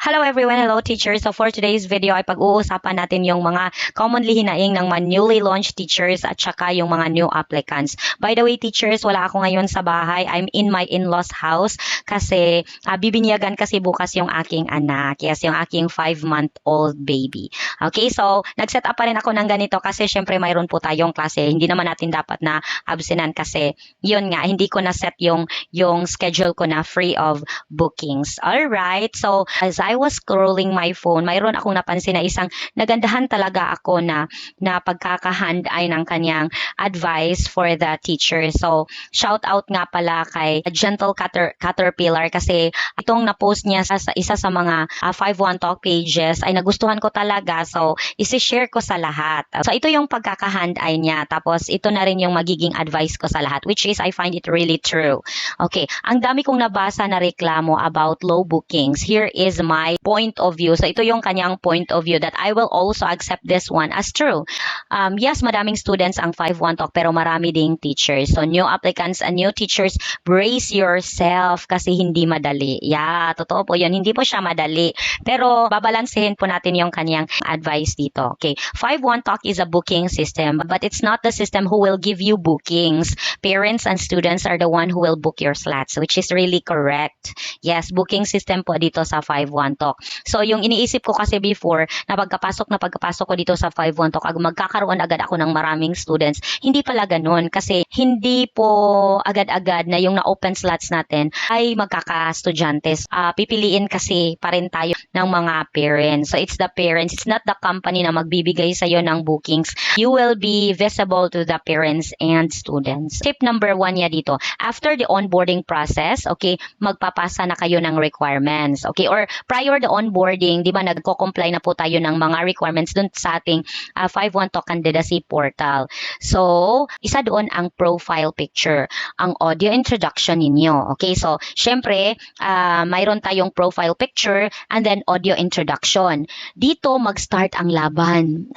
Hello everyone, hello teachers. So for today's video ay pag-uusapan natin yung mga commonly hinaing ng mga newly launched teachers at saka yung mga new applicants. By the way teachers, wala ako ngayon sa bahay. I'm in my in-laws house kasi bibinyagan kasi bukas yung aking anak. Yes, yung aking 5-month-old baby. Okay, so nag-set up pa rin ako ng ganito kasi syempre mayroon po tayong klase. Hindi naman natin dapat na absenan kasi yun nga, hindi ko na set yung schedule ko na free of bookings. Alright, so as I was scrolling my phone, mayroon akong napansin na isang nagandahan talaga ako na pagkakahand ay ng kanyang advice for the teacher. So, shout out nga pala kay Gentle Caterpillar kasi itong na-post niya sa isa sa mga 5-1 Talk pages ay nagustuhan ko talaga. So, isi-share ko sa lahat. So, ito yung pagkakahand ay niya. Tapos, ito na rin yung magiging advice ko sa lahat, which is I find it really true. Okay, ang dami kong nabasa na reklamo about low bookings. Here is my point of view. So ito yung kanyang point of view that I will also accept this one as true. Yes, madaming students ang 5-1 Talk pero marami ding teachers. So new applicants and new teachers, brace yourself kasi hindi madali. Yeah, totoo po yun. Hindi po siya madali. Pero babalansehin po natin yung kanyang advice dito. Okay, 5-1 Talk is a booking system but it's not the system who will give you bookings. Parents and students are the one who will book your slots, which is really correct. Yes, booking system po dito sa 5-1 Talk. So, yung iniisip ko kasi before, na pagkapasok ko dito sa 5-1 Talk, magkakaroon agad ako ng maraming students. Hindi pala ganun kasi hindi po agad-agad na yung na-open slots natin ay magkaka-estudyantes. Pipiliin kasi pa rin tayo ng mga parents. So, it's the parents. It's not the company na magbibigay sa'yo ng bookings. You will be visible to the parents and students. Tip number 1 niya dito. After the onboarding process, okay, magpapasa na kayo ng requirements. Okay, or prior the onboarding, di ba nagko-comply na po tayo ng mga requirements dun sa ating 5-1 Talk candidacy portal. So, isa doon ang profile picture, ang audio introduction ninyo. Okay, so, syempre, mayroon tayong profile picture and then audio introduction. Dito, mag-start ang laban.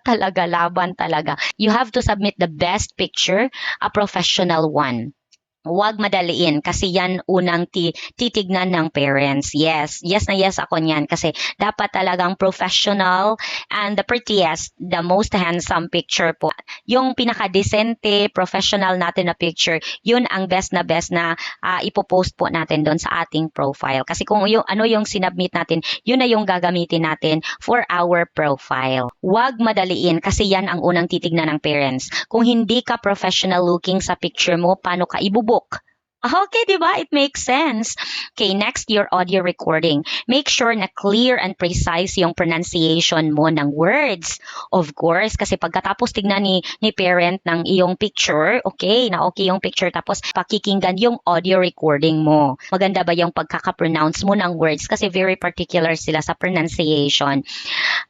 Talaga, laban talaga. You have to submit the best picture, a professional one. Huwag madaliin kasi yan unang titignan ng parents. Yes na yes ako niyan kasi dapat talagang professional and the prettiest, the most handsome picture po. Yung pinaka-decente, professional natin na picture, yun ang best na ipopost po natin doon sa ating profile. Kasi kung yung sinubmit natin, yun na yung gagamitin natin for our profile. Huwag madaliin kasi yan ang unang titignan ng parents. Kung hindi ka professional looking sa picture mo, paano ka ibubuk? Okay, di ba? It makes sense. Okay, next, your audio recording. Make sure na clear and precise yung pronunciation mo ng words. Of course, kasi pagkatapos tignan ni parent ng iyong picture, okay yung picture, tapos pakikinggan yung audio recording mo. Maganda ba yung pagkaka-pronounce mo ng words? Kasi very particular sila sa pronunciation.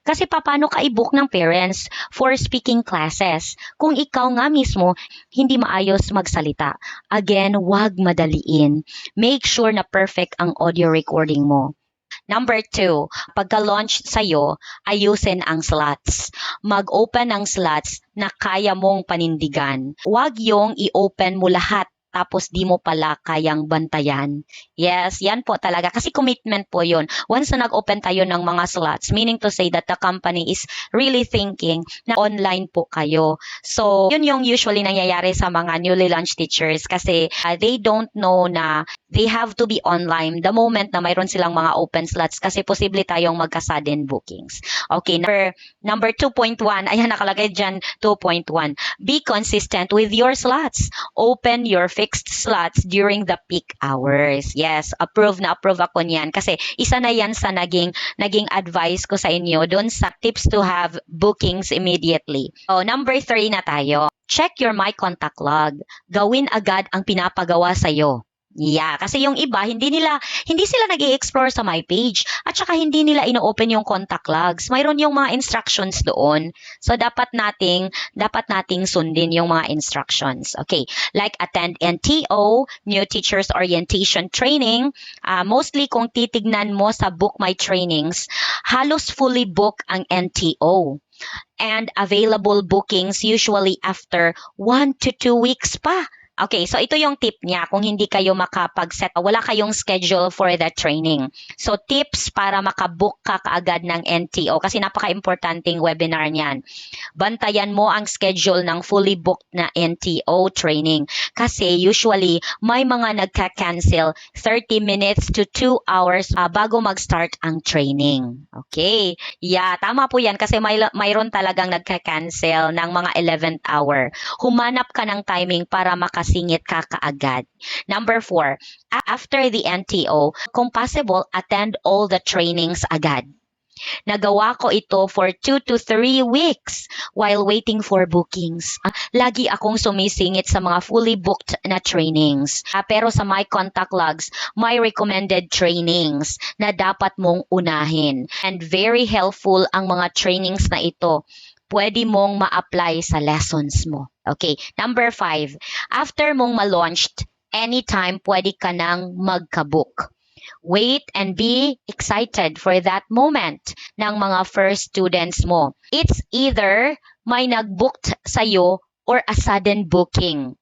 Kasi paano ka i-book ng parents for speaking classes? Kung ikaw nga mismo, hindi maayos magsalita. Again, wag madaliin. Make sure na perfect ang audio recording mo. Number 2, pagka-launch sa'yo, ayusin ang slots. Mag-open ng slots na kaya mong panindigan. Huwag yung i-open mo lahat tapos di mo pala kayang bantayan. Yes, yan po talaga. Kasi commitment po yun. Once na nag-open tayo ng mga slots, meaning to say that the company is really thinking na online po kayo. So, yun yung usually nangyayari sa mga newly launched teachers kasi they don't know na they have to be online the moment na mayroon silang mga open slots kasi posible tayong magka-sudden bookings. Okay, number 2.1, ayan nakalagay dyan, 2.1. Be consistent with your slots. Open your fixed slots during the peak hours. Yes, approve ako niyan kasi isa na yan sa naging advice ko sa inyo doon sa tips to have bookings immediately. So, number 3 na tayo. Check your My Contact Log. Gawin agad ang pinapagawa sa'yo. Yeah, kasi yung iba, hindi sila nag-i-explore sa my page at saka hindi nila ino-open yung contact logs. Mayroon yung mga instructions doon. So, dapat nating sundin yung mga instructions. Okay, like attend NTO, New Teachers Orientation Training. Mostly kung titignan mo sa Book My Trainings, halos fully book ang NTO. And available bookings usually after 1 to 2 weeks pa Okay, so ito yung tip niya kung hindi kayo makapag-set, wala kayong schedule for the training. So tips para makabook ka kaagad ng NTO kasi napaka-importanting webinar niyan. Bantayan mo ang schedule ng fully booked na NTO training kasi usually may mga nagka-cancel 30 minutes to 2 hours bago mag-start ang training. Okay, yeah, tama po yan kasi mayroon talagang nagka-cancel ng mga 11th hour. Humanap ka ng timing para makasingit ka kaagad. Number 4, after the NTO, kung possible, attend all the trainings agad. Nagawa ko ito for 2 to 3 weeks while waiting for bookings. Lagi akong sumisingit sa mga fully booked na trainings. Pero sa my contact logs, may recommended trainings na dapat mong unahin. And very helpful ang mga trainings na ito. Pwede mong ma-apply sa lessons mo. Okay, number 5. After mong ma-launched, anytime pwede ka nang magka-book. Wait and be excited for that moment ng mga first students mo. It's either may nag-booked sa'yo or a sudden booking.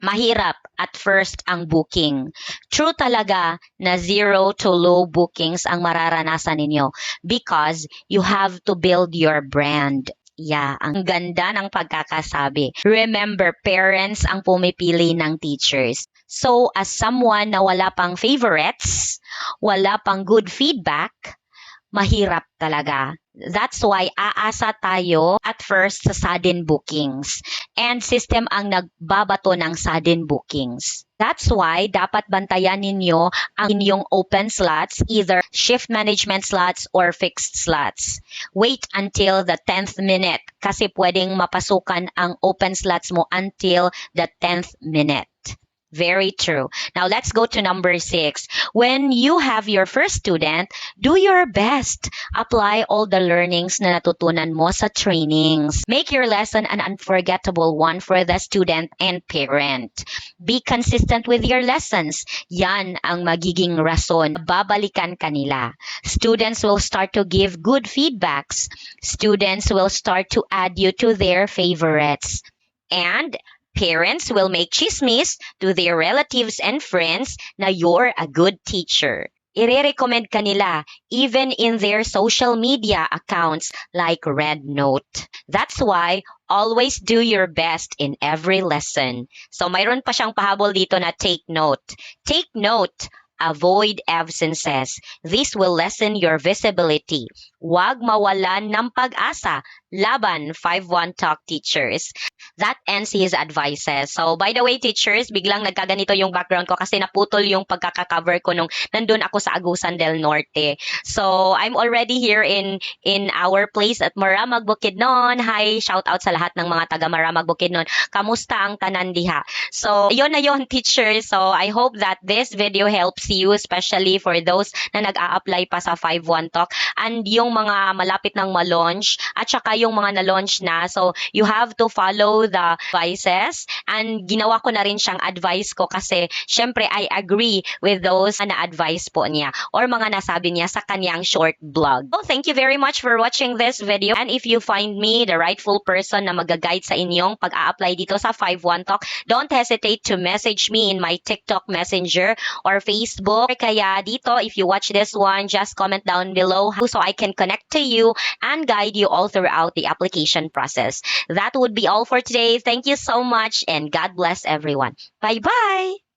Mahirap at first ang booking. True talaga na 0 to low bookings ang mararanasan ninyo because you have to build your brand. Yeah, ang ganda ng pagkakasabi. Remember, parents ang pumipili ng teachers. So, as someone na wala pang favorites, wala pang good feedback, mahirap talaga. That's why aasa tayo at first sa sudden bookings. And system ang nagbabato ng sudden bookings. That's why dapat bantayan ninyo ang inyong open slots, either shift management slots or fixed slots. Wait until the 10th minute kasi pwedeng mapasukan ang open slots mo until the 10th minute. Very true. Now let's go to number 6. When you have your first student, do your best. Apply all the learnings na natutunan mo sa trainings. Make your lesson an unforgettable one for the student and parent. Be consistent with your lessons. Yan ang magiging rason. Babalikan kanila. Students will start to give good feedbacks. Students will start to add you to their favorites. And parents will make chismis to their relatives and friends na you're a good teacher. I-recommend kanila even in their social media accounts like RedNote. That's why always do your best in every lesson. So mayroon pa siyang pahabol dito na take note. Take note. Avoid absences. This will lessen your visibility. Huwag mawalan ng pag-asa. Laban 5-1 Talk teachers. That ends his advices. So, by the way, teachers, biglang nagkaganito yung background ko kasi naputol yung pagkakacover ko nung nandun ako sa Agusan del Norte. So, I'm already here in our place at Maramag Bukidnon. Hi, shout out sa lahat ng mga taga Maramag Bukidnon. Kamusta ang tanan diha? So, yun na yun, teachers. So, I hope that this video helps you, especially for those na nag-a-apply pa sa 5-1 Talk and yung mga malapit ng ma-launch at saka yung mga na-launch na. So, you have to follow the advices and ginawa ko na rin siyang advice ko kasi syempre I agree with those na advice po niya or mga nasabi niya sa kanyang short blog. So, thank you very much for watching this video and if you find me the rightful person na mag-guide sa inyong pag-a-apply dito sa 5-1 Talk, don't hesitate to message me in my TikTok Messenger or Facebook. Kaya dito, if you watch this one, just comment down below so I can connect to you and guide you all throughout the application process. That would be all for today. Thank you so much and God bless everyone. Bye-bye!